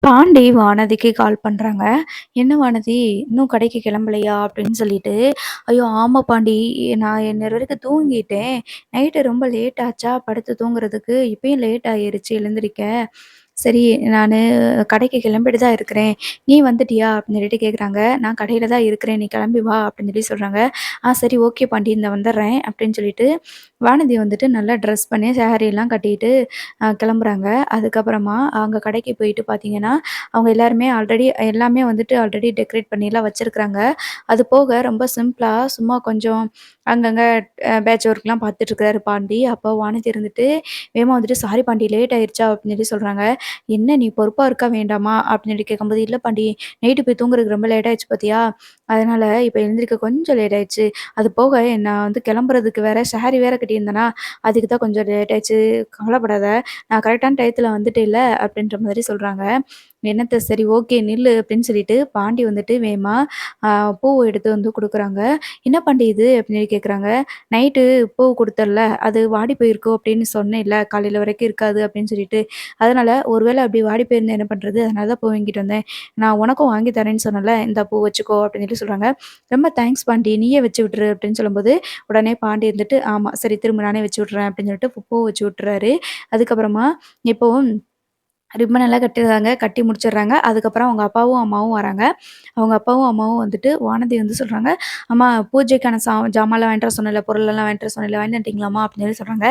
பாண்டி வானதிக்கு கால் பண்றாங்க. "என்ன வானதி, இன்னும் கடைக்கு கிளம்பலையா?" அப்படின்னு சொல்லிட்டு. "ஐயோ! ஆமா பாண்டி. நான் இன்னைய வரைக்கும் தூங்கிட்டேன். நைட்டு ரொம்ப லேட் ஆச்சா படுத்து தூங்குறதுக்கு. இப்பயும் லேட் ஆயிருச்சு எழுந்திரிக்க. சரி, நானு கடைக்கு கிளம்பிட்டு தான் இருக்கிறேன். நீ வந்துட்டியா?" அப்படின்னு சொல்லிட்டு கேட்குறாங்க. "நான் கடையில தான் இருக்கிறேன். நீ கிளம்பி வா" அப்படின்னு சொல்லி சொல்றாங்க. சரி ஓகே பாண்டி, இந்த வந்துடுறேன்" அப்படின்னு சொல்லிட்டு வானதி வந்துட்டு நல்லா ட்ரெஸ் பண்ணி சாரீலாம் கட்டிட்டு கிளம்புறாங்க. அதுக்கப்புறமா அங்க கடைக்கு போயிட்டு பார்த்தீங்கன்னா, அவங்க எல்லாருமே எல்லாமே வந்துட்டு ஆல்ரெடி டெக்கரேட் பண்ணிலாம் வச்சிருக்கிறாங்க. அது போக ரொம்ப சிம்பிளா சும்மா கொஞ்சம் அங்கங்க பேட்ச் ஒர்க்லாம் பார்த்துட்டுருக்காரு பாண்டி. அப்போ வானதி இருந்துட்டு வேகமா வந்துட்டு, "சாரி பாண்டி, லேட் ஆயிருச்சா?" அப்படின்னு சொல்லி சொல்றாங்க. "என்ன நீ பொறுப்பா இருக்க வேண்டாமா?" அப்படின்னு சொல்லி கேட்கும்போது, "இல்ல பாண்டி, நைட்டு போய் தூங்குறதுக்கு ரொம்ப லேட் ஆயிருச்சு பார்த்தியா? அதனால இப்ப எழுந்திரிக்க கொஞ்சம் லேட் ஆயிடுச்சு. அது போக நான் வந்து கிளம்புறதுக்கு வேற சாரி வேற கட்டியிருந்தேனா, அதுக்கு தான் கொஞ்சம் லேட் ஆயிடுச்சு. கவலைப்படாத. நான் கரெக்டான டயத்துல வந்துட்டேல்ல" அப்படின்ற மாதிரி சொல்றாங்க. "என்னத்த, சரி ஓகே நில்லு" அப்படின்னு சொல்லிட்டு பாண்டி வந்துட்டு வேகமா அ பூ எடுத்து வந்து குடுக்குறாங்க. "என்ன பாண்டி இது?" அப்படின்னு சொல்லி கேட்குறாங்க. "நைட்டு பூ குடுத்தேன்ல, அது வாடி போயிருக்கும் அப்படின்னு சொன்னேன்ல, காலையில வரைக்கும் இருக்காது அப்படின்னு சொல்லிட்டு. அதனால ஒரு வேளை அப்படி வாடி போயிருந்தா என்ன பண்றது? அதனால தான் பூ வாங்கிட்டு வந்தேன். நான் உனக்கும் வாங்கி தரேன்னு சொன்னேன்ல, இந்தா பூ வச்சுக்கோ" அப்படின்னு சொல்லி சொல்றாங்க. "ரொம்ப தேங்க்ஸ் பாண்டி, நீயே வச்சு விட்டுரு" அப்படின்னு சொல்லும்போது, உடனே பாண்டி இருந்துட்டு, "ஆமா சரி, திரும்ப நானே வச்சு விட்டுறேன்" அப்படின்னு சொல்லிட்டு பூ வச்சு விட்டுறாரு. அதுக்கப்புறமா இப்போ ரிப்பன் எல்லாம் கட்டிடுறாங்க. கட்டி முடிச்சிடுறாங்க. அதுக்கப்புறம் அவங்க அப்பாவும், அம்மாவும் வராங்க. அவங்க அப்பாவும், அம்மாவும் வந்துட்டு வானதி வந்து சொல்றாங்க, "அம்மா, பூஜைக்கான ஜாமான்லாம் வாங்கிட்டு வர சொன்னேன்ல, பொருளெல்லாம் வாங்கிட்டு வர சொன்னேன்ல, வாங்கிட்டு வந்துட்டீங்களாம்மா?" அப்படின்னு சொல்லி சொல்றாங்க.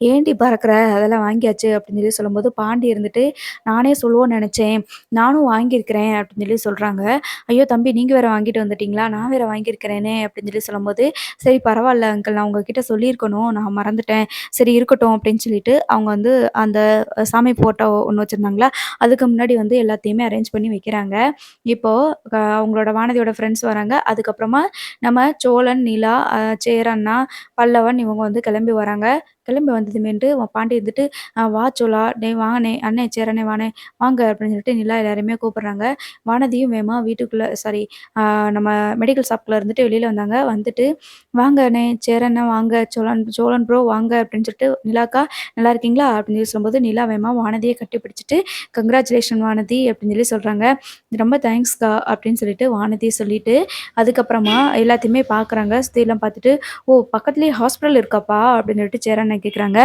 "ஏன்டி பறக்குற? அதெல்லாம் வாங்கியாச்சு" அப்படின்னு சொல்லி சொல்லும்போது, பாண்டி இருந்துட்டு, "நானே சொல்லுவோன்னு நெனச்சேன். நானும் வாங்கியிருக்கிறேன்" அப்படின்னு சொல்லி சொல்றாங்க. "ஐயோ! தம்பி, நீங்க வேற வாங்கிட்டு வந்துட்டீங்களா? நான் வேற வாங்கியிருக்கிறேனே" அப்படின்னு சொல்லி சொல்லும்போது, "சரி பரவால்ல அங்கிள், நான் உங்ககிட்ட சொல்லியிருக்கணும். நான் மறந்துட்டேன். சரி இருக்கட்டும்" அப்படின்னு சொல்லிட்டு அவங்க வந்து அந்த சாமி ஃபோட்டோ ஒண்ணு வச்சிருந்தாங்களா, அதுக்கு முன்னாடி வந்து எல்லாத்தையுமே அரேஞ்ச் பண்ணி வைக்கிறாங்க. இப்போ அவங்களோட வானதியோட ஃப்ரெண்ட்ஸ் வராங்க. அதுக்கப்புறமா நம்ம சோழன், நிலா, சேரண்ணா, பல்லவன் இவங்க வந்து கிளம்பி வராங்க. கிளம்பி வந்ததுமேட்டு பாண்டி இருந்துட்டு, "வா சோழா, டேய் வாங்கண்ணே, அண்ணே சேரண்ணே வாண்ணே, வாங்க" அப்படின்னு சொல்லிட்டு நிலா எல்லாரையுமே கூப்பிடுறாங்க. வானதியும் வேகமா வீட்டுக்குள்ள சாரி நம்ம மெடிக்கல் ஷாப்குள்ள இருந்துட்டு வெளியில வந்தாங்க. வந்துட்டு, "வாங்க அண்ணே, சேரண்ணா வாங்க, சோழன் சோழன் ப்ரோ வாங்க" அப்படின்னு சொல்லிட்டு, "நிலாக்கா நல்லா இருக்கீங்களா?" அப்படின்னு சொல்லி சொல்லும்போது, நிலா வேகமா வானதிய கட்டிப்பிடிச்சுட்டு, "கங்ராச்சுலேஷன் வானதி" அப்படின்னு சொல்லி சொல்றாங்க. "ரொம்ப தேங்க்ஸ்க்கா" அப்படின்னு சொல்லிட்டு வானதி சொல்லிட்டு, அதுக்கப்புறமா எல்லாத்தையுமே பார்க்குறாங்க. சுத்திலாம் பார்த்துட்டு, "ஓ! பக்கத்துலயே ஹாஸ்பிட்டல் இருக்காப்பா?" அப்படின்னு சொல்லிட்டு சேரண்ண கேட்குறாங்க.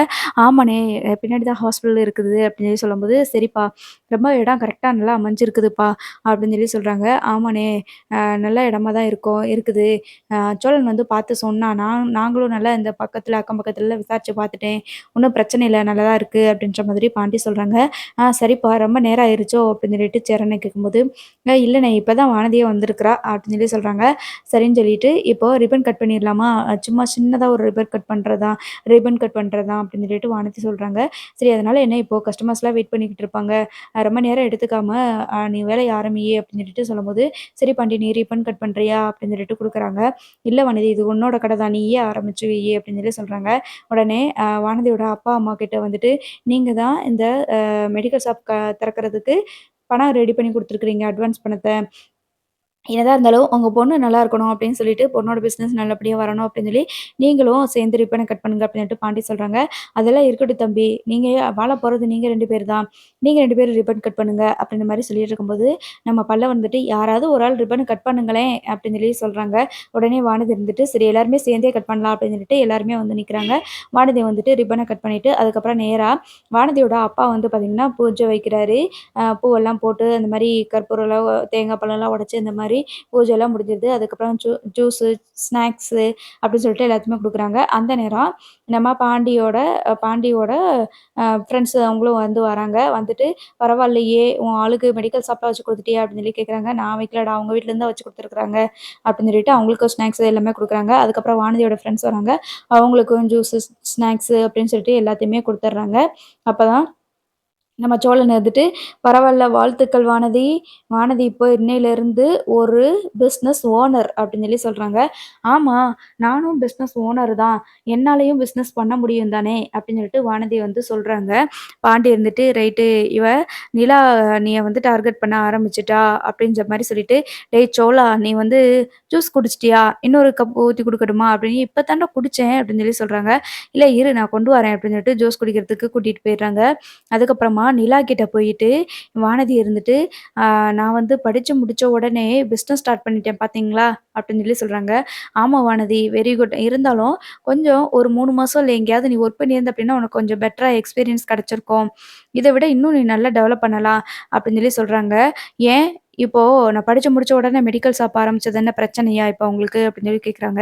"ஆமாண்ணே, பின்னாடி தான் ஹாஸ்பிட்டல் இருக்குது" அப்படின்னு சொல்லி சொல்லும்போது, "சரிப்பா, ரொம்ப இடம் கரெக்ட்டா நல்லா அமைஞ்சிருக்குதுப்பா" அப்படின்னு சொல்லி சொல்றாங்க. "ஆமாண்ணே, நல்ல இடமா தான் இருக்குது. சோழன் வந்து பார்த்து சொன்னான். நாங்களும் நல்லா இந்த பக்கத்துல, அக்கம் பக்கத்துலலாம் விசாரிச்சு பார்த்துட்டேன். ஒண்ணும் பிரச்சனை இல்ல. நல்லா தான் இருக்கு" அப்படின்ற மாதிரி பாண்டி சொல்றாங்க. சரிப்பா, ரொம்ப நேரம் ஆயிருச்சோ?" அப்படின்னு சொல்லிட்டு சரண் கேட்கும்போது, இல்லண்ணே, இப்ப தான் வானதியே வந்திருக்கிறா" அப்படின்னு சொல்லி சொல்றாங்க. சரின்னு சொல்லிட்டு, "இப்போ ரிப்பன் கட் பண்ணிடலாமா? சும்மா சின்னதா ஒரு ரிப்பன் கட் பண்றது தான்" அப்படின்னு சொல்லிட்டு வானதி சொல்றாங்க. "சரி, அதனால என்ன, இப்போ கஸ்டமர்ஸ்லாம் வெயிட் பண்ணிக்கிட்டு இருப்பாங்க. ரொம்ப நேரம் எடுத்துக்காம நீ வேலைய ஆரம்பி" அப்படின்னு சொல்லிட்டு சொல்லும்போது, "சரி பாண்டி, நீ ரிப்பன் கட் பண்றியா?" அப்படின்னு சொல்லிட்டு குடுக்குறாங்க. "இல்ல வானதி, இது உன்னோட கடை தான். நீயே ஆரம்பிச்சு வையி" அப்படின்னு சொல்லி சொல்றாங்க. உடனே வானதியோட அப்பா, அம்மா கிட்ட வந்துட்டு, "நீங்க தான் இந்த மெடிக்கல் ஷாப் திறக்கிறதுக்கு பணம் ரெடி பண்ணி குடுத்துருக்கிறீங்க, அட்வான்ஸ் பணத்த. என்னதான் இருந்தாலும் உங்க பொண்ணு நல்லா இருக்கணும் அப்படின்னு சொல்லிட்டு, பொண்ணோட பிசினஸ் நல்லபடியா வரணும் அப்படின்னு சொல்லி, நீங்களும் சேர்ந்து ரிப்பன கட் பண்ணுங்க" அப்படின்ட்டு பாண்டி சொல்றாங்க. "அதெல்லாம் இருக்கட்டும் தம்பி. நீங்க வாழ போறது நீங்க 2 பேர் தான். நீங்க 2 பேரும் ரிப்பன் கட் பண்ணுங்க" அப்படின்ற மாரி சொல்லிட்டு இருக்கும்போது, நம்ம பல்ல வந்துட்டு, "யாராவது ஒரு ஆள் ரிப்பன கட் பண்ணுங்களேன்" அப்படின்னு சொல்லி சொல்றாங்க. உடனே வானதி இருந்துட்டு, "சரி எல்லாருமே சேர்ந்தே கட் பண்ணலாம்" அப்படின்னு சொல்லிட்டு எல்லாருமே வந்து நிக்கிறாங்க. வானதி வந்துட்டு ரிப்பன கட் பண்ணிட்டு, அதுக்கப்புறம் நேரா வானதியோட அப்பா வந்து பார்த்தீங்கன்னா, பூஜை வைக்கிறாரு. பூவெல்லாம் போட்டு அந்த மாரி கற்பூரம்லாம், தேங்காய் பழம்லாம் உடைச்சு இந்த மாரி பூஜைலாம் முடிஞ்சிருது. அதுக்கப்புறம் ஜூஸு, ஸ்நாக்ஸு அப்படின்னு சொல்லிட்டு எல்லாத்தையுமே குடுக்குறாங்க. அந்த நேரம் நம்ம பாண்டியோட ஃப்ரெண்ட்ஸ் அவங்களும் வந்து வராங்க. வந்துட்டு, "பரவாயில்லையே, உன் ஆளுக்கு மெடிக்கல் ஷாப்லாம் வச்சு குடுத்துட்டியா?" அப்படின்னு சொல்லி கேட்குறாங்க. "நான் வைக்கலடா, அவங்க வீட்லேருந்து தான் வச்சு குடுத்துருக்காங்க" அப்படின்னு சொல்லிட்டு அவங்களுக்கும் ஸ்நாக்ஸ் எல்லாமே குடுக்குறாங்க. அதுக்கப்புறம் வானதியோட ஃப்ரெண்ட்ஸ் வராங்க. அவங்களுக்கும் ஜூஸு, ஸ்நாக்ஸு அப்படின்னு சொல்லிட்டு எல்லாத்தையுமே குடுத்துடுறாங்க. அப்பதான் நம்ம சோழன் இருந்துட்டு, "பரவால்ல, வாழ்த்துக்கள் வானதி. வானதி இப்போ இன்னையிலிருந்து ஒரு பிசினஸ் ஓனர்" அப்படின்னு சொல்லி சொல்றாங்க. "ஆமா, நானும் பிசினஸ் ஓனர் தான். என்னாலயும் பிசினஸ் பண்ண முடியும் தானே" அப்படின்னு சொல்லிட்டு வானதி வந்து சொல்றாங்க. பாண்டி இருந்துட்டு, "ரைட்டு, இவ நிலா நீய வந்து டார்கெட் பண்ண ஆரம்பிச்சுட்டா" அப்படின்ற மாரி சொல்லிட்டு, "டேய் சோளா, நீ வந்து ஜூஸ் குடிச்சிட்டியா? இன்னொரு கப் ஊத்தி குடுக்கட்டுமா?" அப்படின்னு. "இப்ப தான்டா குடிச்சேன்" அப்படின்னு சொல்லி சொல்றாங்க. "இல்ல இரு, நான் கொண்டு வரேன்" அப்படின்னு சொல்லிட்டு ஜூஸ் குடிக்கிறதுக்கு கூட்டிட்டு போயிடுறாங்க. அதுக்கப்புறமா நிலா கிட்ட போயிட்டு வானதி இருந்துட்டு, "ஆ நான் வந்து படிச்சு முடிச்ச உடனே பிசினஸ் ஸ்டார்ட் பண்ணிட்டேன் பார்த்தீங்களா?" அப்படின்னு சொல்லி சொல்றாங்க. "ஆமா வானதி, வெரி குட். இருந்தாலும் கொஞ்சம் ஒரு 3 மாசம் இல்ல எங்கேயாவது நீ ஒர்க் பண்ணியிருந்த அப்படின்னா, உனக்கு கொஞ்சம் பெட்டரா எக்ஸ்பீரியன்ஸ் கிடைச்சிருக்கும். இத விட இன்னும் நீ நல்லா டெவலப் பண்ணலாம்." அப்படின்னு சொல்லி சொல்றாங்க. "ஏன்? இப்போ நான் படிச்சு முடிச்ச உடனே மெடிக்கல் ஷாப் ஆரம்பிச்சது என்ன பிரச்சனையா இப்ப உங்களுக்கு?" அப்படின்னு சொல்லி கேட்குறாங்க.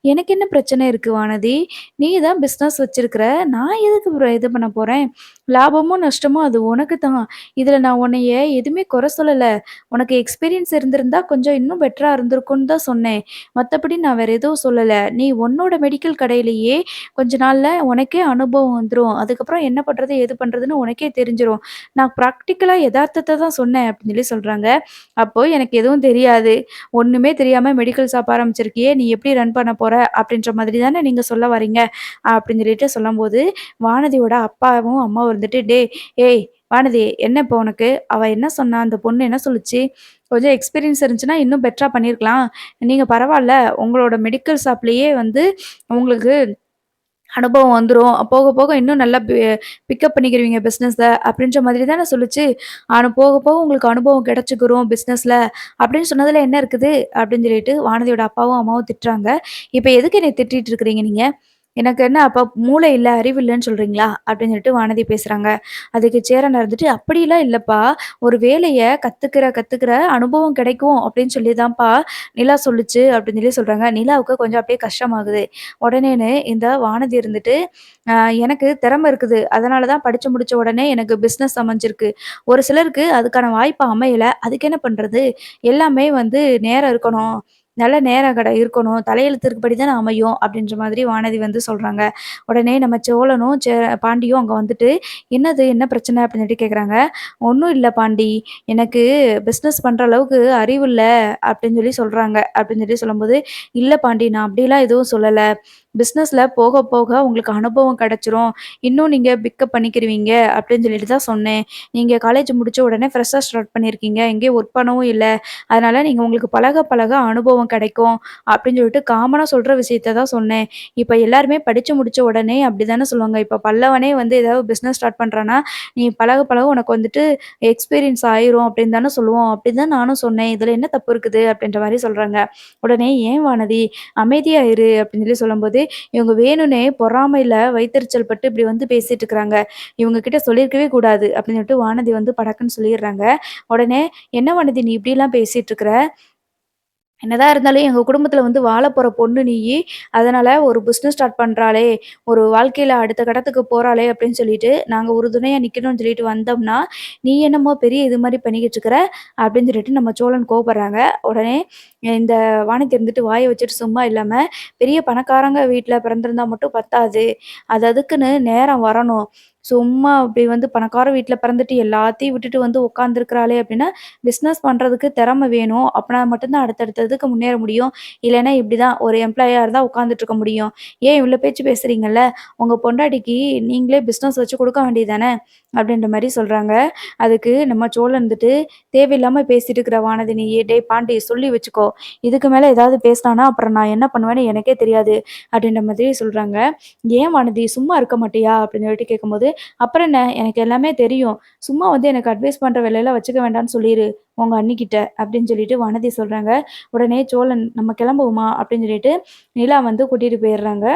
"எனக்கு என்ன பிரச்சனை இருக்கு வானதி? நீ தான் பிசினஸ் வச்சிருக்கிற. நான் எதுக்கு இது பண்ண போறேன்? லாபமோ, நஷ்டமோ அது உனக்கு தான். இதுல நான் உன்னைய எதுவுமே குறை சொல்லல. உனக்கு எக்ஸ்பீரியன்ஸ் இருந்திருந்தா கொஞ்சம் இன்னும் பெட்டரா இருந்திருக்கும்னு தான் சொன்னேன். மத்தபடி நான் வேற எதுவும் சொல்லல. நீ உன்னோட மெடிக்கல் கடையிலேயே கொஞ்ச நாள்ல உனக்கே அனுபவம் வந்துரும். அதுக்கப்புறம் என்ன பண்றது, ஏது பண்றதுன்னு உனக்கே தெரிஞ்சிரும். நான் பிராக்டிகலா எதார்த்தத்த தான் சொன்னேன்." அப்படின்னு சொல்லி சொல்றாங்க. அப்போ எனக்கு எதுவும் தெரியாது. ஒண்ணுமே தெரியாம மெடிக்கல் ஷாப் ஆரம்பிச்சிருக்கியே! நீ எப்படி ரன் பண்ண போற? அப்படின்ற மாதிரி தானே நீங்க சொல்ல வரீங்க. அப்படின்னு சொல்லிட்டு சொல்லும்போது, வானதியோட அப்பாவும், அம்மாவும் இருந்துட்டு, ஏய் வானதி என்ன இப்போ உனக்கு? அவ என்ன சொன்னா? அந்த பொண்ணு என்ன சொல்லுச்சு? கொஞ்சம் எக்ஸ்பீரியன்ஸ் இருந்துச்சுன்னா, இன்னும் பெட்டரா பண்ணியிருக்கலாம். நீங்க பரவால்ல. உங்களோட மெடிக்கல் ஷாப்லயே வந்து உங்களுக்கு அனுபவம் வந்துரும். போக, போக இன்னும் நல்லா பிக்கப் பண்ணிக்கிருவீங்க பிசினஸ அப்படின்ற மாதிரி தானே சொல்லுச்சு. ஆனா போக, போக உங்களுக்கு அனுபவம் கிடைச்சுக்கிரும் பிசினஸ்ல அப்படின்னு சொன்னதுல என்ன இருக்குது? அப்படின்னு சொல்லிட்டு வானதியோட அப்பாவும், அம்மாவும் திட்டுறாங்க. இப்ப எதுக்கு என்னைய திட்டிட்டு இருக்கிறீங்க நீங்க? எனக்கு என்ன அப்ப மூளை இல்ல, அறிவு இல்லன்னு சொல்றீங்களா? அப்படின்னு சொல்லிட்டு வானதி பேசுறாங்க. அதுக்கு சேரன் இருந்துட்டு, அப்படிலாம் இல்லப்பா. ஒரு வேலைய கத்துக்கிற அனுபவம் கிடைக்கும் அப்படின்னு சொல்லி தான்ப்பா நிலா சொல்லுச்சு அப்படின்னு சொல்லி சொல்றாங்க. நிலாவுக்கு கொஞ்சம் அப்படியே கஷ்டமாகுது. உடனேன்னு இந்த வானதி இருந்துட்டு, "அ எனக்கு திறமை இருக்குது. அதனால தான் படிச்சு முடிச்ச உடனே எனக்கு பிசினஸ் அமைஞ்சிருக்கு. ஒரு சிலருக்கு அதுக்கான வாய்ப்பு அமையல. அதுக்கு என்ன பண்றது? எல்லாமே வந்து நேரம் இருக்கணும். நல்ல நேரம் இருக்கணும். தலையெழுத்து இருக்கப்படி தானே அமையும்." அப்படின்ற மாதிரி வானதி வந்து சொல்றாங்க. உடனே நம்ம சோழனும், பாண்டியும் அங்க வந்துட்டு, "என்னது? என்ன பிரச்சனை?" அப்படின்னு சொல்லிட்டு கேட்குறாங்க. "ஒண்ணும் இல்ல பாண்டி. எனக்கு பிசினஸ் பண்ற அளவுக்கு அறிவு இல்ல." அப்படின்னு சொல்லி சொல்றாங்க. அப்படின்னு சொல்லி சொல்லும்போது, "இல்ல பாண்டி நான் அப்படிலாம் எதுவும் சொல்லல. பிசினஸ்ல போக போக உங்களுக்கு அனுபவம் கிடைச்சிரும். இன்னும் நீங்க பிக்கப் பண்ணிக்கிருவீங்க அப்படின்னு சொல்லிட்டு தான் சொன்னேன். நீங்க காலேஜ் முடிச்ச உடனே ஃப்ரெஷ்ஷா ஸ்டார்ட் பண்ணியிருக்கீங்க. எங்கேயும் ஒர்க் பண்ணவும் இல்ல. அதனால நீங்க உங்களுக்கு பழக பழக அனுபவம் கிடைக்கும்." அப்படின்னு சொல்லிட்டு காமனா சொல்ற விஷயத்த தான் சொன்னேன். இப்ப எல்லாருமே படிச்சு முடிச்ச உடனே அப்படிதானே சொல்லுவாங்க. இப்ப பல்லவனே வந்து ஏதாவது பிசினஸ் ஸ்டார்ட் பண்றான்னா, "நீ பழக பழக உனக்கு வந்துட்டு எக்ஸ்பீரியன்ஸ் ஆயிரும்." அப்படின்னு தானே சொல்லுவோம். அப்படின்னு தான் நானும் சொன்னேன். இதுல என்ன தப்பு இருக்குது? அப்படின்ற மாரி சொல்றாங்க. உடனே "ஏன் வானதி அமைதியா இரு." அப்படின்னு சொல்லி சொல்லும்போது, இவங்க வேணும்னே பொறாமையில வயித்தெரிச்சல் பட்டு இப்படி வந்து பேசிட்டு இருக்கிறாங்க. இவங்க கிட்ட சொல்லியிருக்கவே கூடாது அப்படின்னு சொல்லிட்டு வானதி வந்து படக்குன்னு சொல்லிடுறாங்க. உடனே "என்ன வானதி நீ இப்படிலாம் பேசிட்டு இருக்கிற? என்னதான் இருந்தாலும் எங்க குடும்பத்தில வந்து வாழப்போற பொண்ணு நீயி. அதனால ஒரு பிசினஸ் ஸ்டார்ட் பண்றாளே! ஒரு வாழ்க்கையில அடுத்த கட்டத்துக்கு போறாளே! அப்படின்னு சொல்லிட்டு, நாங்க உறுதுணையா நிக்கணும்னு சொல்லிட்டு வந்தோம்னா, நீ என்னமோ பெரிய இது மாரி பண்ணிக்கிட்டு இருக்கிற, அப்படின்னு சொல்லிட்டு நம்ம சோழன் கோவப்படுறாங்க. உடனே இந்த வானதி இருந்துட்டு வாய வச்சுட்டு சும்மா இல்லாம, பெரிய பணக்காரங்க வீட்ல பிறந்திருந்தா மட்டும் பத்தாது. அது அதுக்குன்னு நேரம் வரணும். சும்மா அப்படி வந்து பணக்கார வீட்ல பிறந்துட்டு எல்லாத்தையும் விட்டுட்டு வந்து உட்காந்துருக்கிறாளே அப்படின்னா, பிசினஸ் பண்றதுக்கு திறமை வேணும். அப்பனா மட்டும் தான் அடுத்தடுத்த இதுக்கு முன்னேற முடியும். இல்லைன்னா இப்படிதான் ஒரு எம்ப்ளாயியா இருந்தா உட்காந்துட்டு இருக்க முடியும். ஏன் இவ்ளோ பேச்சு பேசுறீங்கல்ல? உங்க பொண்டாட்டிக்கு நீங்களே பிசினஸ் வச்சு குடுக்க வேண்டியது தானே? அப்படின்ற மாரி சொல்றாங்க. அதுக்கு நம்ம சோழன் இருந்துட்டு, "தேவையில்லாம பேசிட்டு இருக்கிற வானதி நீயி. டேய் பாண்டி சொல்லி வச்சுக்கோ. இதுக்கு மேல ஏதாவது பேசினான்னா அப்புறம் நான் என்ன பண்ணுவேன்னு எனக்கே தெரியாது." அப்படின்ற மாதிரி சொல்றாங்க. "ஏன் வானதி சும்மா இருக்க மாட்டியா?" அப்படின்னு சொல்லிட்டு கேட்கும்போது, "அப்புறம் என்ன? எனக்கு எல்லாமே தெரியும். சும்மா வந்து எனக்கு அட்வைஸ் பண்ற வேலையெல்லாம் வச்சுக்க வேண்டான்னு சொல்லிரு. உங்க அண்ணிக்கிட்ட." அப்படின்னு சொல்லிட்டு வானதி சொல்றாங்க. உடனே சோழன், "நம்ம கிளம்புவோமா?" அப்படின்னு சொல்லிட்டு நிலா வந்து கூட்டிட்டு போயிடுறாங்க.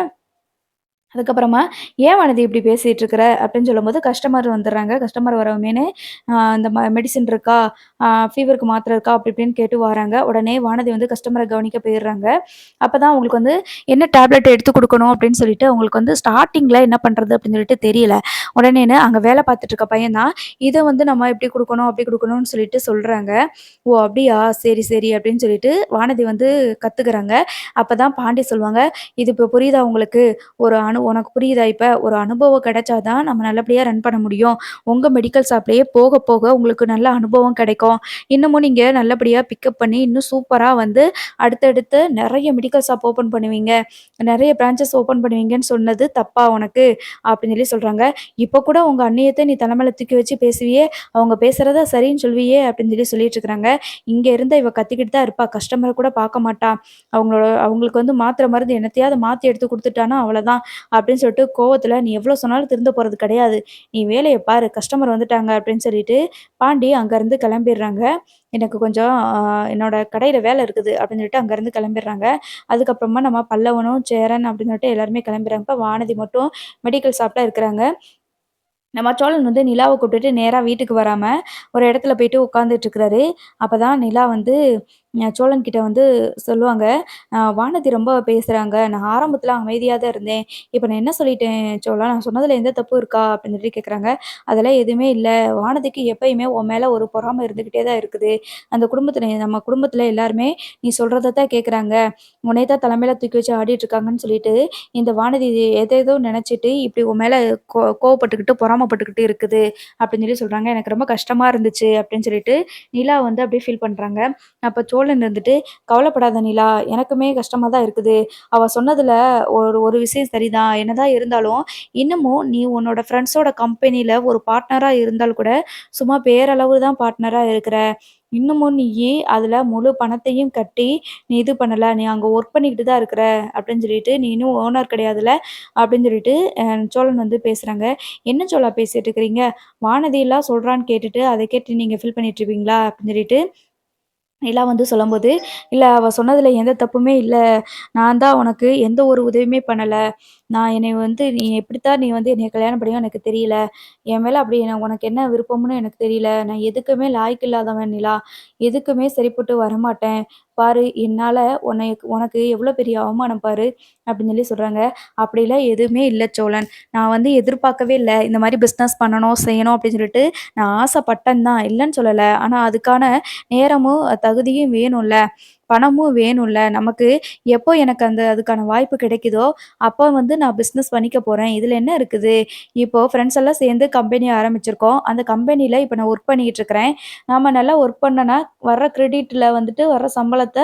அதுக்கப்புறமா, "ஏன் வானதி இப்படி பேசிட்டு இருக்கிற?" அப்படின்னு சொல்லும்போது கஸ்டமர் வந்துடுறாங்க. கஸ்டமர் வரவுமேனு, இந்த மெடிசின் இருக்கா? ஃபீவருக்கு மாத்திரை இருக்கா?" அப்படி இப்படின்னு கேட்டு வராங்க. உடனே வானதி வந்து கஸ்டமர கவனிக்க போயிடுறாங்க. அப்பதான் அவங்களுக்கு வந்து என்ன டேப்லெட் எடுத்து குடுக்கணும் அப்படின்னு சொல்லிட்டு அவங்களுக்கு வந்து ஸ்டார்ட்டிங்ல என்ன பண்றது அப்படின்னு சொல்லிட்டு தெரியல. உடனேன்னு அங்க வேலை பார்த்துட்டு இருக்க பையன் தான், "இத வந்து நம்ம இப்படி குடுக்கணும், அப்படி குடுக்கணும்னு" சொல்லிட்டு சொல்றாங்க. "ஓ! அப்படியா? சரி, சரி." அப்படின்னு சொல்லிட்டு வானதி வந்து கத்துக்கிறாங்க. அப்பதான் பாண்டி சொல்லுவாங்க, "இது இப்ப புரியுதா உங்களுக்கு? ஒரு உனக்கு புரியுதா இப்ப? ஒரு அனுபவம் கிடைச்சா தான் நம்ம நல்லபடியா ரன் பண்ண முடியும். உங்க மெடிக்கல் ஷாப்லயே போக, போக உங்களுக்கு நல்ல அனுபவம் கிடைக்கும். இன்னமும் நீங்க நல்லபடியா பிக்கப் பண்ணி இன்னும் சூப்பரா வந்து அடுத்தடுத்து நெறைய மெடிக்கல் ஷாப் ஓப்பன் பண்ணுவீங்க. நெறைய பிரான்ச்சஸ் ஓப்பன் பண்ணுவீங்கன்னு சொன்னது தப்பா உனக்கு?" அப்படின்னு சொல்லி சொல்றாங்க. "இப்ப கூட உங்க அண்ணியத்த நீ தல மேல தூக்கி வச்சு பேசுவியே, அவங்க பேசுறத சரின்னு சொல்லுவியே." அப்படின்னு சொல்லி சொல்லிட்டு இருக்கிறாங்க. இங்க இருந்தா இவ கத்திக்கிட்டு தான் இருப்பா. கஸ்டமர கூட பார்க்க மாட்டா. அவங்களுக்கு வந்து மாத்திரை மருந்து என்னத்தையாவது மாத்தி எடுத்து குடுத்துட்டான்னா அவ்வளதான். அப்படின்னு சொல்லிட்டு கோவத்துல, "நீ எவ்வளோ சொன்னாலும் திருந்த போறது கிடையாது. நீ வேலைய பாரு. கஸ்டமர் வந்துட்டாங்க" அப்படின்னு சொல்லிட்டு பாண்டி அங்கருந்து கிளம்பிர்றாங்க. "எனக்கு கொஞ்சம் என்னோட கடையில வேலை இருக்குது" அப்படின்னு சொல்லிட்டு அங்கருந்து கிளம்பிர்றாங்க. அதுக்கப்புறமா நம்ம பல்லவனும், சேரன் அப்படின்னு சொல்லிட்டு எல்லாருமே கிளம்பிர்றாங்க. இப்ப வானதி மட்டும் மெடிக்கல் ஷாப்ல இருக்கிறாங்க. நம்ம சோழன் வந்து நிலாவ கூப்பிட்டுட்டு நேரா வீட்டுக்கு வராம, ஒரு இடத்துல போயிட்டு உட்காந்துட்டு இருக்கிறாரு. அப்பதான் நிலா வந்து சோழன் கிட்ட வந்து சொல்லுவாங்க, வானதி ரொம்ப பேசுறாங்க. நான் ஆரம்பத்துல அமைதியா தான் இருந்தேன். இப்ப நான் என்ன சொல்லிட்டேன் சோழா? நான் சொன்னதுல எந்த தப்பும் இருக்கா?" அப்படின்னு சொல்லி கேட்குறாங்க. "அதெல்லாம் எதுவுமே இல்ல. வானதிக்கு எப்பயுமே உன் மேல ஒரு பொறாம இருந்துகிட்டே தான் இருக்குது. அந்த குடும்பத்துல நம்ம குடும்பத்துல எல்லாருமே நீ சொல்றத தான் கேட்குறாங்க. உன்னைய தான் தலைமையில தூக்கி வச்சு ஆடிட்டு இருக்காங்கன்னு சொல்லிட்டு, இந்த வானதி ஏதேதோ நெனச்சுட்டு இப்படி உன் மேல கோவப்பட்டுக்கிட்டு, பொறாமப்பட்டுக்கிட்டு இருக்குது." அப்படின்னு சொல்லி சொல்றாங்க. "எனக்கு ரொம்ப கஷ்டமா இருந்துச்சு." அப்படின்னு சொல்லிட்டு நிலா வந்து அப்படியே ஃபீல் பண்றாங்க. அப்ப சோழன் இருந்துட்டு, "கவலைப்படாத நிலா, எனக்குமே கஷ்டமா தான் இருக்குது. அவ சொன்னதுல ஒரு ஒரு விஷயம் சரிதான். என்னதான் இருந்தாலும், இன்னமும் நீ உன்னோட ஃப்ரெண்ட்ஸோட கம்பெனில ஒரு பார்ட்னரா இருந்தால் கூட, சும்மா பேரளவு தான் பார்ட்னரா இருக்கிற. இன்னமும் நீயி அதுல முழு பணத்தையும் கட்டி, நீ இது பண்ணல. நீ அங்க ஒர்க் பண்ணிக்கிட்டு தான் இருக்கிற." அப்படின்னு சொல்லிட்டு, "நீ இன்னும் ஓனர் கிடையாதுல்ல." அப்படின்னு சொல்லிட்டு சோழன் வந்து பேசுறாங்க. "என்ன சோழா பேசிட்டு இருக்கிறீங்க? வானதிலாம் சொல்றான்னு கேட்டுட்டு, அத கேட்டு நீங்க ஃபீல் பண்ணிட்டு இருப்பீங்களா?" அப்படின்னு சொல்லிட்டு நிலா வந்து சொல்லும்போது, "இல்ல அவ சொன்னதுல எந்த தப்புமே இல்ல. நான் தான் உனக்கு எந்த ஒரு உதவியுமே பண்ணல. நான் என்னைய வந்து நீ எப்படித்தான் நீ வந்து என்னைய கல்யாணம் பண்ணியோ எனக்கு தெரியல. என் மேல அப்படி உனக்கு என்ன விருப்பம்னு எனக்கு தெரியல. நான் எதுக்குமே லாயக்கு இல்லாதவன் நிலா. எதுக்குமே சரிப்பட்டு வரமாட்டேன். பாரு என்னால உனக்கு எவ்வளோ பெரிய அவமானம் பாரு." அப்படின்னு சொல்லி சொல்றாங்க. "அப்படிலாம் எதுவுமே இல்ல சோழன். நான் வந்து எதிர்பார்க்கவே இல்ல. இந்த மாரி பிசினஸ் பண்ணணும், செய்யணும் அப்படின்னு சொல்லிட்டு நான் ஆசைப்பட்டேன் தான். இல்லன்னு சொல்லல. ஆனா அதுக்கான நேரமும், தகுதியும் வேணும்ல. பணமும் வேணும்ல. நமக்கு எப்போ எனக்கு அதுக்கான வாய்ப்பு கிடைக்குதோ, அப்போ வந்து நான் பிசினஸ் பண்ணிக்க போறேன். இதுல என்ன இருக்குது? இப்போ ஃப்ரெண்ட்ஸ் எல்லாம் சேர்ந்து கம்பெனி ஆரம்பிச்சிருக்கோம். அந்த கம்பெனில இப்ப நான் ஒர்க் பண்ணிக்கிட்டு இருக்கிறேன். நாம நல்லா ஒர்க் பண்ணனா, வர்ற கிரெடிட்ல வந்துட்டு வர்ற சம்பளத்த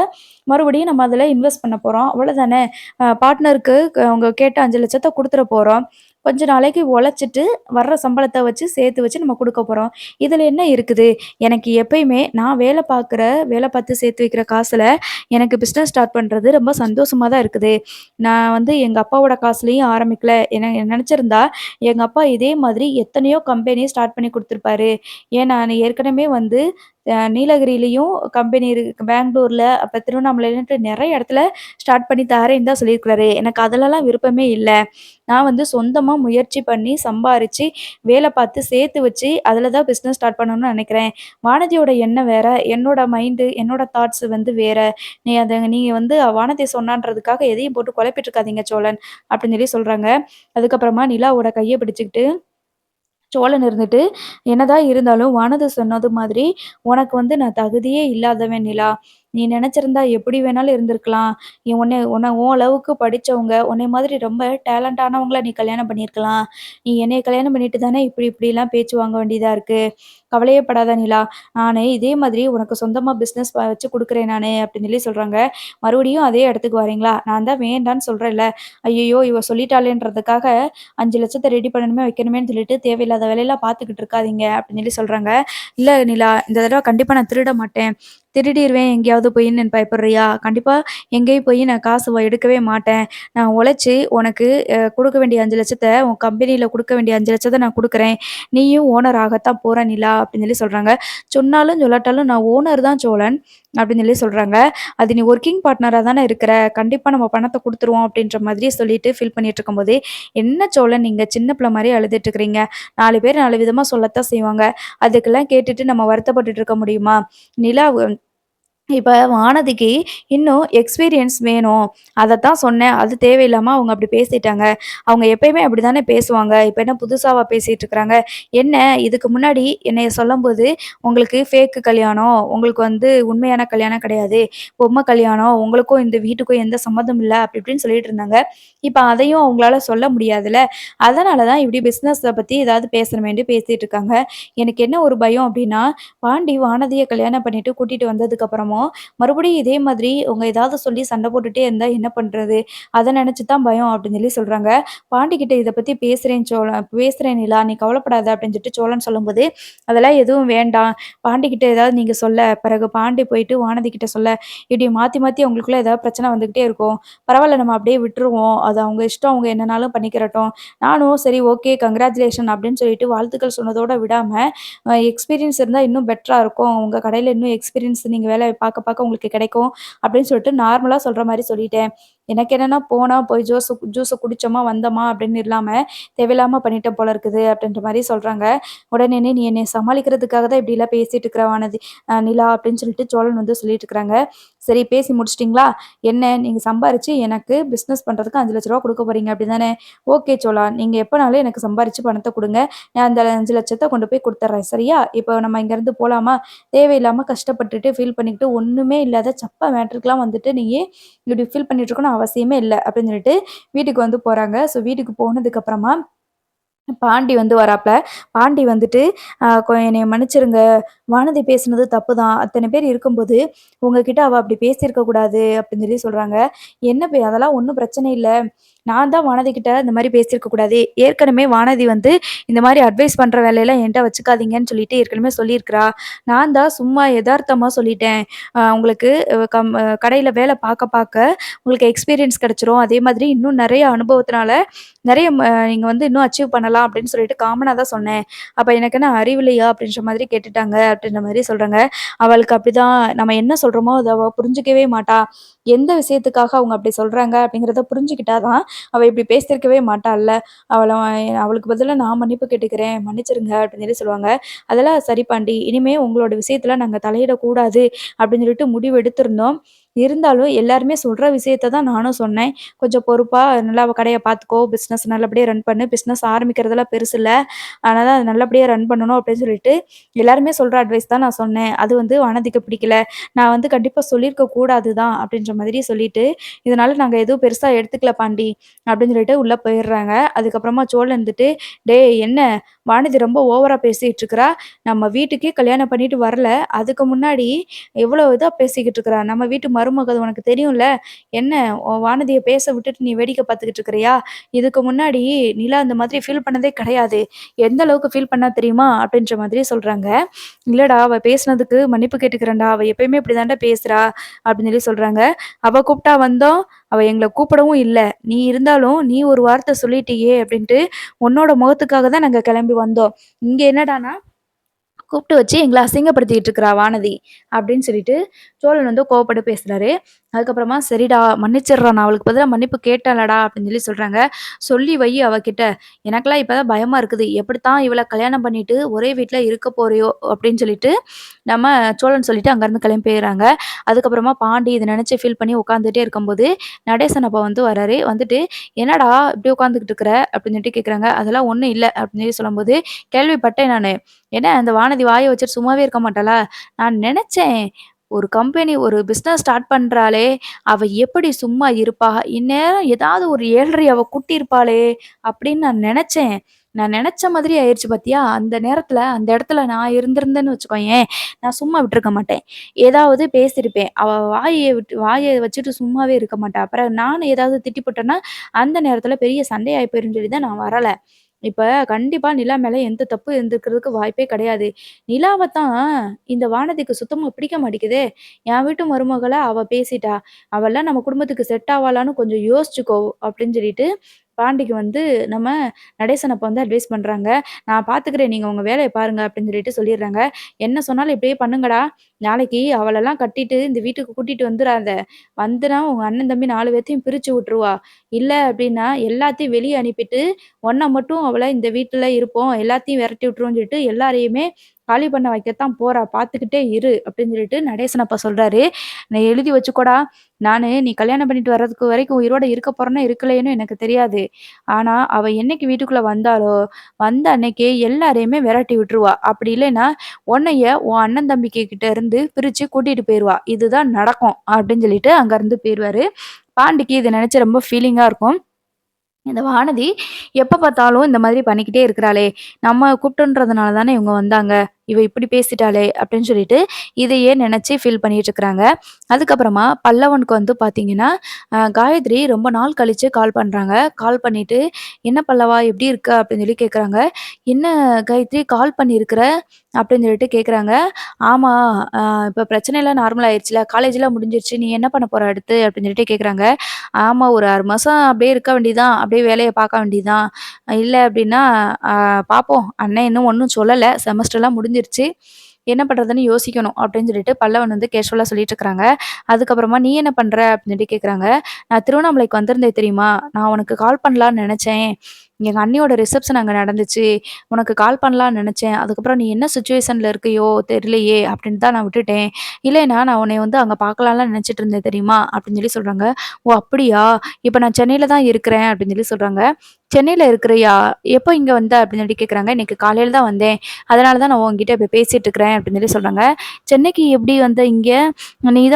மறுபடியும் நம்ம அதுல இன்வெஸ்ட் பண்ண போறோம். அவ்வளோதானே! பார்ட்னருக்கு அவங்க கேட்ட 5,00,000 குடுத்துற போறோம். கொஞ்ச நாளைக்கு உழைச்சிட்டு, வர்ற சம்பளத்த வச்சு சேர்த்து வச்சு நம்ம குடுக்க போறோம். இதுல என்ன இருக்குது? எனக்கு எப்பயுமே நான் வேலை பார்த்து சேர்த்து வைக்கிற காசுல எனக்கு பிசினஸ் ஸ்டார்ட் பண்றது ரொம்ப சந்தோஷமா தான் இருக்குது. நான் வந்து எங்க அப்பாவோட காசுலயும் ஆரம்பிக்கல. நெனச்சிருந்தா எங்க அப்பா இதே மாதிரி எத்தனையோ கம்பெனி ஸ்டார்ட் பண்ணி குடுத்துருப்பாரு. ஏன் நான் ஏற்கனவே வந்து நீலகிரியிலயும் கம்பெனி இருக்கு. பெங்களூர்ல, அப்புறம் திருவண்ணாமலைலன்ட்டு நெறைய இடத்துல ஸ்டார்ட் பண்ணி தாரேன்னு தான் சொல்லியிருக்கிறாரு. எனக்கு அதுலலாம் விருப்பமே இல்ல. நான் வந்து சொந்தமா முயற்சி பண்ணி, சம்பாரிச்சு, வேலை பார்த்து சேர்த்து வச்சு, அதில தான் பிசினஸ் ஸ்டார்ட் பண்ணணும்னு நெனைக்கிறேன். வானதியோட எண்ணம் வேற. என்னோட மைண்டு, என்னோட தாட்ஸ் வந்து வேற. நீங்க வந்து வானதி சொன்னான்றதுக்காக எதையும் போட்டு குழப்பிட்டு இருக்காதீங்க சோழன்." அப்படின்னு சொல்லி சொல்றாங்க. அதுக்கப்புறமா நிலாவோட கைய பிடிச்சுக்கிட்டு சோழன் இருந்துட்டு, "என்னதான் இருந்தாலும் வானதி சொன்னது மாதிரி, உனக்கு வந்து நான் தகுதியே இல்லாதவன் நிலா. நீ நெனச்சிருந்தா எப்படி வேணாலும் இருந்திருக்கலாம். நீ உன்ன உன்ன உன் அளவுக்கு படிச்சவங்க, உன்னைய மாதிரி ரொம்ப டேலண்டானவங்கள நீ கல்யாணம் பண்ணியிருக்கலாம். நீ என்னைய கல்யாணம் பண்ணிட்டு தானே இப்படி இப்படிலாம் பேச்சு வாங்க வேண்டியதா இருக்கு. கவலையே படாத நிலா. நானு இதே மாதிரி உனக்கு சொந்தமா பிசினஸ் வச்சு குடுக்குறேன் நானு." அப்படின்னு சொல்லி சொல்றாங்க. மறுபடியும் அதே இடத்துக்கு வரீங்களா? நான் தான் வேண்டான்னு சொல்றேன்ல. ஐயய்யோ! இவ சொல்லிட்டாளேன்றதுக்காக 5,00,000 ரெடி பண்ணணுமே, வைக்கணுமேன்னு சொல்லிட்டு தேவையில்லாத வேலையெல்லாம் பார்த்துக்கிட்டு இருக்காதீங்க அப்படின்னு சொல்லி சொல்றாங்க. "இல்ல நிலா, இந்த தடவ கண்டிப்பா நான் திருட மாட்டேன். திருடிருவேன் எங்கேயாவது போயின்னு பயப்படுறியா? கண்டிப்பா எங்கேயும் போய் நான் காசு எடுக்கவே மாட்டேன். நான் உழைச்சு உனக்கு குடுக்க வேண்டிய 5,00,000 உன் கம்பெனியில குடுக்க வேண்டிய 5,00,000 நான் குடுக்குறேன். நீயும் ஓனர் ஆகத்தான் போற நிலா." அப்படின்னு சொல்லி சொல்றாங்க. "சொன்னாலும் சொல்லாட்டாலும் நான் ஓனர் தான் சோழன்." அப்படின்னு சொல்லி சொல்றாங்க. "அது நீ வொர்க்கிங் பார்ட்னரா தானே இருக்கிற. கண்டிப்பா நம்ம பணத்த குடுத்துருவோம்." அப்படின்ற மாதிரி சொல்லிட்டு ஃபீல் பண்ணிட்டு இருக்கும்போதே, "என்ன சோழன் நீங்க சின்ன பிள்ளை மாரி அழுதுட்டு இருக்கிறீங்க. 4 பேர் 4 விதமா சொல்லத்தான் செய்வாங்க. அதுக்கெல்லாம் கேட்டுட்டு நம்ம வருத்தப்பட்டுட்டு இருக்க முடியுமா? நிலா இப்ப வானதிக்கு இன்னும் எக்ஸ்பீரியன்ஸ் வேணும். அதத்தான் சொன்னேன். அது தேவையில்லாம அவங்க அப்படி பேசிட்டாங்க. அவங்க எப்பயுமே அப்படித்தானே பேசுவாங்க. இப்ப என்ன புதுசாவா பேசிட்டு இருக்கிறாங்க? என்ன இதுக்கு முன்னாடி என்னைய சொல்லும்போது, உங்களுக்கு ஃபேக் கல்யாணம், உங்களுக்கு வந்து உண்மையான கல்யாணம் கிடையாது. பொம்மை கல்யாணம், உங்களுக்கும் இந்த வீட்டுக்கும் எந்த சம்மந்தமும் இல்ல." அப்படி இப்படின்னு சொல்லிட்டு இருந்தாங்க. இப்ப அதையும் அவங்களால சொல்ல முடியாதுல்ல. அதனால தான் இப்படி பிசினஸ பத்தி ஏதாவது பேசணுமேன்ட்டு பேசிட்டு இருக்காங்க. எனக்கு என்ன ஒரு பயம் அப்படின்னா, பாண்டி வானதிய கல்யாணம் பண்ணிட்டு கூட்டிட்டு வந்ததுக்கப்புறமும் இருக்கும். மறுபடியும் இதே மாதிரி அவங்க ஏதாவது சொல்லி சண்டை போட்டுட்டே இருந்தா என்ன பண்றது? அத நெனச்சு தான் பயம் அப்படின்னு சொல்லி சொல்றாங்க. பாண்டிகிட்ட இத பத்தி பேசுறேன் நிலா, நீ கவலைப்படாத அப்படின்னு சொல்லிட்டு சோழன் சொல்லும்போது, அதெல்லாம் எதுவும் வேண்டாம். பாண்டிகிட்ட ஏதாவது நீங்க சொல்ல, பிறகு பாண்டி போயிட்டு வானதி கிட்ட சொல்ல, இப்படி மாத்தி மாத்தி அவங்களுக்குள்ள ஏதாவது பிரச்சனை வந்துகிட்டே இருக்கும். பரவால்ல நம்ம அப்படியே விட்டுருவோம். அது அவங்க இஷ்டம். அவங்க என்னனாலும் பண்ணிக்கிறட்டும். நானும் சரி ஓகே கங்கிராச்சுலேஷன் அப்படின்னு சொல்லிட்டு வாழ்த்துக்கள் சொன்னதோட விடாம, எக்ஸ்பீரியன்ஸ் இருந்தா இன்னும் பெட்டரா இருக்கும். உங்க கடையில இன்னும் எக்ஸ்பீரியன்ஸ் நீங்க வேலை பார்க்க பார்க்க உங்களுக்கு கிடைக்கும் அப்படின்னு சொல்லிட்டு நார்மலா சொல்ற மாரி சொல்லிட்டேன். எனக்கு என்னன்னா போனா போய் ஜூஸ குடிச்சோமா, வந்தோமா அப்படின்னு இல்லாம, தேவையில்லாம பண்ணிட்டேன் போல இருக்குது அப்படின்ற மாரி சொல்றாங்க. உடனே நீ என்னைய சமாளிக்கிறதுக்காக தான் இப்படிலாம் பேசிட்டு இருக்கிற வானதி நிலா அப்படின்னு சொல்லிட்டு சோழன் வந்து சொல்லிட்டு இருக்கிறாங்க. சரி பேசி முடிச்சிட்டீங்களா? என்ன நீங்க சம்பாரிச்சு எனக்கு பிசினஸ் பண்றதுக்கு ரூ. 5,00,000 குடுக்க போறீங்க அப்படிதானே? ஓகே சோழா, நீங்க எப்பனாலும் எனக்கு சம்பாரிச்சு பணத்த குடுங்க. நான் அந்த 5,00,000 கொண்டு போய் குடுத்துர்றேன். சரியா? இப்போ நம்ம இங்கேருந்து போலாமா? தேவையில்லாம கஷ்டப்பட்டுட்டு ஃபீல் பண்ணிக்கிட்டு ஒண்ணுமே இல்லாத சப்ப மேட்டருக்குலாம் வந்துட்டு நீ இப்படி ஃபீல் பண்ணிட்டு இருக்கணும்னு அவசியமே இல்ல அப்படின்னு சொல்லிட்டு வீட்டுக்கு வந்து போறாங்க. ஸோ வீட்டுக்கு போனதுக்கு அப்புறமா பாண்டி வந்து வராப்ல. பாண்டி வந்துட்டு, என்னைய மன்னிச்சிருங்க. வானதி பேசினது தப்பு தான். அத்தன பேர் இருக்கும்போது, உங்ககிட்ட அவ அப்படி பேசியிருக்க கூடாது." அப்படின்னு சொல்லி சொல்றாங்க. "என்ன அதெல்லாம் ஒண்ணும் பிரச்சனை இல்ல. நான் தான் வானதி கிட்ட இந்த மாரி பேசியிருக்க கூடாது. ஏற்கனவே வானதி வந்து இந்த மாரி அட்வைஸ் பண்ற வேலையெல்லாம் என்ட்ட வச்சுக்காதீங்கன்னு சொல்லிட்டு ஏற்கனவே சொல்லியிருக்கிறா. நான் தான் சும்மா எதார்த்தமா சொல்லிட்டேன். உங்களுக்கு கடையில வேலை பாக்க பாக்க உங்களுக்கு எக்ஸ்பீரியன்ஸ் கிடைச்சிரும். அதே மாதிரி இன்னும் நெறைய அனுபவத்தினால நெறைய நீங்க வந்து இன்னும் அச்சீவ் பண்ணலாம் அப்படின்னு சொல்லிட்டு காமனா தான் சொன்னேன். அப்ப எனக்கு என்ன அறிவில்லையா? அப்படின்ற மாதிரி கேட்டுட்டாங்க அப்படின்ற மாரி சொல்றாங்க. அவளுக்கு அப்படிதான் நம்ம என்ன சொல்றோமோ அத அவ புரிஞ்சுக்கவே மாட்டா. எந்த விஷயத்துக்காக அவங்க அப்படி சொல்றாங்க அப்படிங்கிறத புரிஞ்சுக்கிட்டா தான், அவ இப்படி பேசியிருக்கவே மாட்டாள்ல. அவளுக்கு பதிலா நான் மன்னிப்பு கேட்டுக்கிறேன். மன்னிச்சிருங்க அப்படின்னு சொல்லி சொல்லுவாங்க. அதெல்லாம் சரி பாண்டி. இனிமே உங்களோட விஷயத்துல நாங்க தலையிடக்கூடாது அப்படின்னு சொல்லிட்டு முடிவு எடுத்திருந்தோம். இருந்தாலும் எல்லாருமே சொல்ற விஷயத்த தான் நானும் சொன்னேன். கொஞ்சம் பொறுப்பா நல்லா கடைய பார்த்துக்கோ, பிசினஸ் நல்லபடியா ரன் பண்ணு. பிசினஸ் ஆரம்பிக்கிறதெல்லாம் பெருசு இல்ல. அதனால அத நல்லபடியா ரன் பண்ணணும் அப்படின்னு சொல்லிட்டு எல்லாருமே சொல்ற அட்வைஸ் தான் நான் சொன்னேன். அது வந்து வானதிக்கு பிடிக்கல. நான் வந்து கண்டிப்பா சொல்லியிருக்க கூடாது தான் அப்படின்ற மாதிரி சொல்லிட்டு, இதனால நாங்க எதுவும் பெருசா எடுத்துக்கல பாண்டி அப்படின்னு சொல்லிட்டு உள்ள போயிடுறாங்க. அதுக்கப்புறமா சோழன் இருந்துட்டு, டேய் என்ன வானதி ரொம்ப ஓவரா பேசிட்டு இருக்கிறா. நம்ம வீட்டுக்கே கல்யாணம் பண்ணிட்டு வரல. அதுக்கு முன்னாடி எவ்வளோ இதா பேசிக்கிட்டு இருக்கிறா. நம்ம வீட்டு மருமக அது உனக்கு தெரியும்ல. என்ன உன் வானதிய பேச விட்டுட்டு நீ வேடிக்கை பார்த்துக்கிட்டு இருக்கிறியா? இதுக்கு முன்னாடி நிலா அந்த மாதிரி ஃபீல் பண்ணதே கிடையாது. எந்த அளவுக்கு ஃபீல் பண்ணா தெரியுமா? அப்படின்ற மாதிரி சொல்றாங்க. இல்லடா அவ பேசினதுக்கு மன்னிப்பு கேட்டுக்கிறேன்டா. அவ எப்பயுமே இப்படி தான்டா பேசுறா அப்படின்னு சொல்லி சொல்றாங்க. அவ கூப்பிட்டா வந்தோம். அவ எங்கள கூப்பிடவும் இல்ல. நீ இருந்தாலும் நீ ஒரு வார்த்தை சொல்லிட்டியே அப்படின்ட்டு உன்னோட முகத்துக்காக தான் நாங்க கிளம்பி வந்தோம். இங்க என்னடான்னா கூப்பிட்டு வச்சு எங்கள அசிங்கப்படுத்திட்டு இருக்கிறா வானதி அப்படின்னு சொல்லிட்டு சோழன் வந்து கோவப்பட்டு பேசுறாரு. அதுக்கப்புறமா சரிடா மன்னிச்சிடுறா நான் அவளுக்கு பதிலா மன்னிப்பு கேட்டேன்லடா அப்படின்னு சொல்லி சொல்றாங்க. சொல்லி வை அவகிட்ட. எனக்கெல்லாம் இப்பதான் பயமா இருக்குது. எப்படித்தான் இவள கல்யாணம் பண்ணிட்டு ஒரே வீட்ல இருக்க போறியோ அப்படின்னு சொல்லிட்டு நம்ம சோழன் சொல்லிட்டு அங்கேருந்து கிளம்பி போயிடுறாங்க. அதுக்கப்புறமா பாண்டி இத நினைச்சு ஃபீல் பண்ணி உட்காந்துட்டே இருக்கும்போது நடேசன் அப்பா வந்து வராரு. வந்துட்டு என்னடா இப்படி உட்காந்துக்கிட்டு இருக்கிற அப்படின்னு சொல்லிட்டு கேட்குறாங்க. அதெல்லாம் ஒண்ணும் இல்ல அப்படின்னு சொல்லி சொல்லும்போது கேள்விப்பட்டேன் நானு. என்ன அந்த வானதி வாய வச்சுட்டு சும்மாவே இருக்க மாட்டாளா? நான் நெனச்சேன், ஒரு கம்பெனி ஒரு பிசினஸ் ஸ்டார்ட் பண்றாளே! அவ எப்படி சும்மா இருப்பா? இந்நேரம் ஏதாவது ஒரு 7:30 அவ கூட்டியிருப்பாளே! அப்படின்னு நான் நெனச்சேன். நான் நெனச்ச மாதிரி ஆயிருச்சு பாத்தியா? அந்த நேரத்துல, அந்த இடத்துல நான் இருந்திருந்தேன்னு வச்சுக்கோயேன், நான் சும்மா விட்டுருக்க மாட்டேன். ஏதாவது பேசியிருப்பேன். அவ வாய வச்சுட்டு சும்மாவே இருக்க மாட்டா. அப்புறம் நானும் ஏதாவது திட்டிப்புட்டேன்னா, அந்த நேரத்துல பெரிய சண்டையாயி போயிரும்ன்னு சொல்லி தான் நான் வரல. இப்ப கண்டிப்பா நிலா மேல எந்த தப்பு இருந்திருக்கிறதுக்கு வாய்ப்பே கிடையாது. நிலாவ தான் இந்த வானதிக்கு சுத்தமா பிடிக்க மாட்டேங்குதே! என் வீட்டு மருமகள அவ பேசிட்டா. அவலாம் நம்ம குடும்பத்துக்கு செட் ஆவாளான்னு கொஞ்சம் யோசிச்சுக்கோ! அப்டின்னு சொல்லிட்டு பாண்டிக்கு வந்து நம்ம நடேசன் அப்பா வந்து அட்வைஸ் பண்றாங்க. நான் பார்த்துக்கிறேன். நீங்க உங்க வேலைய பாருங்க அப்டின்னு சொல்லிட்டு சொல்லிர்றாங்க. என்ன சொன்னாலும் இப்படியே பண்ணுங்கடா! நாளைக்கு அவளெல்லாம் கட்டிட்டு இந்த வீட்டுக்கு கூட்டிட்டு வந்துராத! வந்துனா உங்க அண்ணன், தம்பி 4 பேத்தையும் பிரிச்சு விட்டுருவா! இல்ல அப்டின்னா எல்லாத்தையும் வெளிய அனுப்பிட்டு ஒன்ன மட்டும் அவள இந்த வீட்ல இருப்போம். எல்லாத்தையும் விரட்டி விட்டுருவோம்ன்னு சொல்லிட்டு எல்லாரையுமே காலி பண்ண வைக்கத்தான் போறா! பார்த்துக்கிட்டே இரு! அப்படின்னு சொல்லிட்டு நடேசன் அப்பா சொல்றாரு. "நீ எழுதி வச்சுக்கோடா! நீ கல்யாணம் பண்ணிட்டு வர்றதுக்கு வரைக்கும் உயிரோட இருக்க போறேனோ, இருக்கலையேன்னு எனக்கு தெரியாது. ஆனா, அவ என்னைக்கு வீட்டுக்குள்ள வந்தாளோ, வந்த அன்னைக்கே எல்லாரையுமே விரட்டி விட்டுருவா. அப்படி இல்லைன்னா, உன்னைய உன் அண்ணன் தம்பிங்க கிட்ட இருந்து பிரிச்சு கூட்டிட்டு போயிருவா. இதுதான் நடக்கும்." அப்படின்னு சொல்லிட்டு அங்கருந்து போயிருவாரு. பாண்டிக்கு இத நெனச்சு ரொம்ப ஃபீலிங்கா இருக்கும். இந்த வானதி எப்ப பார்த்தாலும் இந்த மாதிரி பண்ணிக்கிட்டே இருக்கிறாளே! நம்ம கூப்பிட்டோன்றதுனால தானே இவங்க வந்தாங்க. இவ இப்படி பேசிட்டாளே அப்படின்னு சொல்லிட்டு இதையே நினைச்சு ஃபீல் பண்ணிட்டு இருக்கிறாங்க. அதுக்கப்புறமா பல்லவனுக்கு வந்து பார்த்தீங்கன்னா, காயத்ரி ரொம்ப நாள் கழிச்சு கால் பண்றாங்க. கால் பண்ணிட்டு, "என்ன பல்லவா எப்படி இருக்க?" அப்படின்னு சொல்லி கேட்குறாங்க. "என்ன காயத்ரி கால் பண்ணியிருக்கிற?" அப்படின்னு சொல்லிட்டு கேட்குறாங்க. "ஆமா, அ இப்ப பிரச்சனைலாம் நார்மல் ஆயிருச்சுல, காலேஜ்லாம் முடிஞ்சிருச்சு. நீ என்ன பண்ண போற அடுத்து?" அப்படின்னு சொல்லிட்டு கேட்குறாங்க. "ஆமா, ஒரு 6 மாசம் அப்படியே இருக்க வேண்டியதுதான். அப்படியே வேலைய பார்க்க வேண்டியதுதான். இல்ல அப்படின்னா, அ பார்ப்போம். அண்ணன் இன்னும் ஒண்ணும் சொல்லல. செமஸ்டர்லாம் முடிஞ்சிருச்சு. என்ன பண்றதுன்னு யோசிக்கணும்." அப்படின்னு சொல்லிட்டு பல்லவன் வந்து கேஷுவலா சொல்லிட்டு இருக்கிறாங்க. அதுக்கப்புறமா, "நீ என்ன பண்ற?" அப்படின்னு சொல்லி கேட்குறாங்க. "நான் திருவண்ணாமலைக்கு வந்திருந்தேன் தெரியுமா? நான் உனக்கு கால் பண்ணலான்னு நெனச்சேன். எங்க அண்ணியோட ரிசப்ஷன் அங்க நடந்துச்சு. உனக்கு கால் பண்ணலான்னு நெனச்சேன். அதுக்கப்புறம் நீ என்ன சிச்சுவேஷன்ல இருக்கியோ தெரியலையே அப்படின்னு தான் நான் விட்டுட்டேன். இல்லைன்னா நான் உன்னைய வந்து அங்க பார்க்கலாம்லாம் நெனச்சுட்டு இருந்தேன் தெரியுமா?" அப்படின்னு சொல்லி சொல்றாங்க. "ஓ! அப்படியா? இப்ப நான் சென்னையில தான் இருக்கிறேன்." அப்படின்னு சொல்லி சொல்றாங்க. "சென்னையில இருக்கிறியா? எப்போ இங்க வந்த?" அப்படின்னு சொல்லி கேட்குறாங்க. "இன்னைக்கு காலையில தான் வந்தேன். அதனால தான் நான் உன்கிட்ட இப்ப பேசிட்டு இருக்கிறேன்." அப்படின்னு சொல்லி சொல்றாங்க. "சென்னைக்கு எப்படி வந்த இங்க?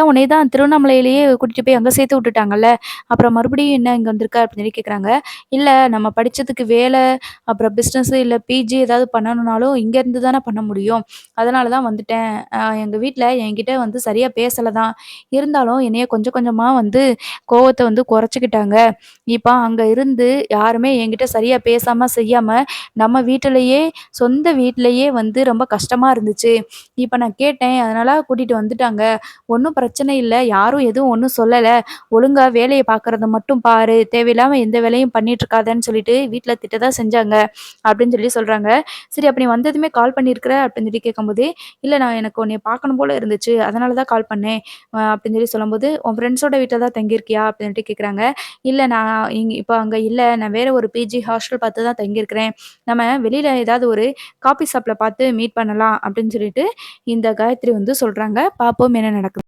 உன்னைய தான் திருவண்ணாமலையிலேயே கூட்டிட்டு போய் அங்க சேர்த்து விட்டுட்டாங்கல்ல. அப்புறம் மறுபடியும் என்ன இங்க வந்திருக்க?" அப்படின்னு சொல்லி கேட்குறாங்க. "இல்ல நம்ம படிச்சதுக்கு வேலை, அப்புறம் பிசினஸ் இல்ல பிஜி ஏதாவது பண்ணணும்னாலும் இங்க இருந்து தானே பண்ண முடியும். அதனால தான் வந்துட்டேன். எங்க வீட்ல என்கிட்ட வந்து சரியா பேசல தான். இருந்தாலும் என்னைய கொஞ்சம் கொஞ்சமா வந்து கோவத்த வந்து குறைச்சுக்கிட்டாங்க. இப்ப அங்க இருந்து யாருமே என்கிட்ட சரியா பேசாம, செய்யாம நம்ம வீட்டிலேயே சொந்த வீட்லயே வந்து ரொம்ப கஷ்டமா இருந்துச்சு. இப்ப நான் கேட்டேன். அதனால கூட்டிட்டு வந்துட்டாங்க. ஒண்ணும் பிரச்சனை இல்ல. யாரும் எதுவும் ஒண்ணும் சொல்லல. ஒழுங்கா வேலைய பார்க்கறத மட்டும் பாரு. தேவையில்லாம எந்த வேலையும் பண்ணிட்டு இருக்காதன்னு சொல்லிட்டு வீட்ல திட்ட தான் செஞ்சாங்க." அப்படின்னு சொல்லி சொல்றாங்க. "சரி, அப்ப நீ வந்ததுமே கால் பண்ணியிருக்கிற?" அப்படின்னு சொல்லி கேட்கும்போது, "இல்ல, நான் எனக்கு உன்னைய பார்க்கணும் போல இருந்துச்சு. அதனால தான் கால் பண்ணேன்." அப்படின்னு சொல்லி சொல்லும்போது, "உன் ஃப்ரெண்ட்ஸோட வீட்ல தான் தங்கியிருக்கியா?" அப்படின்னு சொல்லிட்டு கேட்குறாங்க. "இல்ல, நான் இப்ப அங்க இல்ல. நான் வேற ஒரு பிஜி ஹாஸ்டல் பார்த்து தான் தங்கியிருக்கிறேன். நம்ம வெளியில ஏதாவது ஒரு காஃபி ஷாப்ல பார்த்து மீட் பண்ணலாம்." அப்படின்னு சொல்லிட்டு இந்த காயத்ரி வந்து சொல்றாங்க. பார்ப்போம் என்ன நடக்குது.